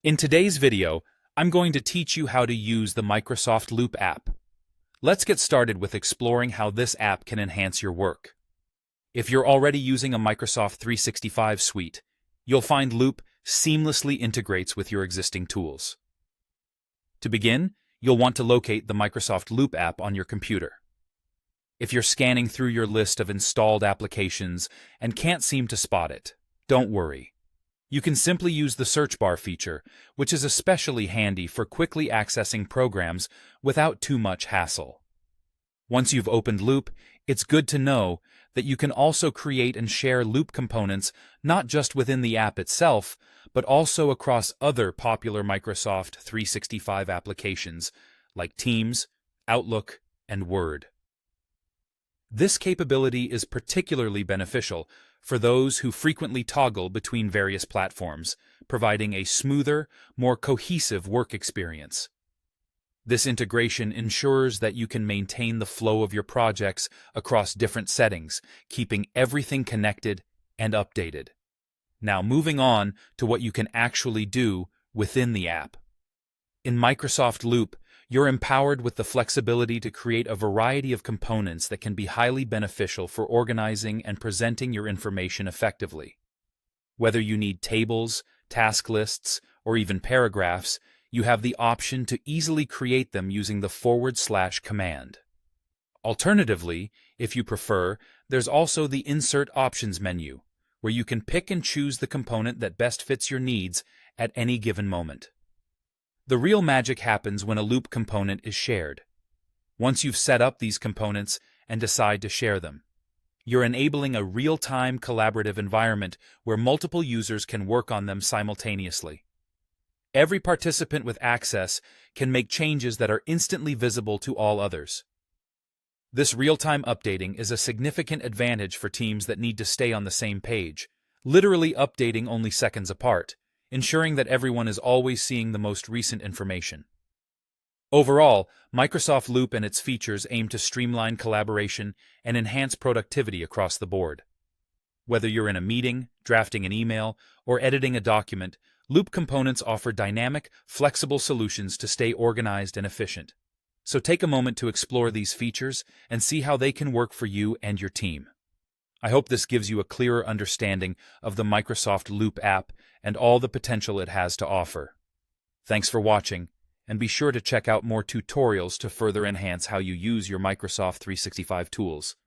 In today's video, I'm going to teach you how to use the Microsoft Loop app. Let's get started with exploring how this app can enhance your work. If you're already using a Microsoft 365 suite, you'll find Loop seamlessly integrates with your existing tools. To begin, you'll want to locate the Microsoft Loop app on your computer. If you're scanning through your list of installed applications and can't seem to spot it, don't worry. You can simply use the search bar feature, which is especially handy for quickly accessing programs without too much hassle. Once you've opened Loop, it's good to know that you can also create and share Loop components not just within the app itself, but also across other popular Microsoft 365 applications like Teams, Outlook, and Word. This capability is particularly beneficial for those who frequently toggle between various platforms, providing a smoother, more cohesive work experience. This integration ensures that you can maintain the flow of your projects across different settings, keeping everything connected and updated. Now, moving on to what you can actually do within the app. In Microsoft Loop, you're empowered with the flexibility to create a variety of components that can be highly beneficial for organizing and presenting your information effectively. Whether you need tables, task lists, or even paragraphs, you have the option to easily create them using the / command. Alternatively, if you prefer, there's also the Insert Options menu, where you can pick and choose the component that best fits your needs at any given moment. The real magic happens when a Loop component is shared. Once you've set up these components and decide to share them, you're enabling a real-time collaborative environment where multiple users can work on them simultaneously. Every participant with access can make changes that are instantly visible to all others. This real-time updating is a significant advantage for teams that need to stay on the same page, literally updating only seconds apart, ensuring that everyone is always seeing the most recent information. Overall, Microsoft Loop and its features aim to streamline collaboration and enhance productivity across the board. Whether you're in a meeting, drafting an email, or editing a document, Loop components offer dynamic, flexible solutions to stay organized and efficient. So take a moment to explore these features and see how they can work for you and your team. I hope this gives you a clearer understanding of the Microsoft Loop app and all the potential it has to offer. Thanks for watching, and be sure to check out more tutorials to further enhance how you use your Microsoft 365 tools.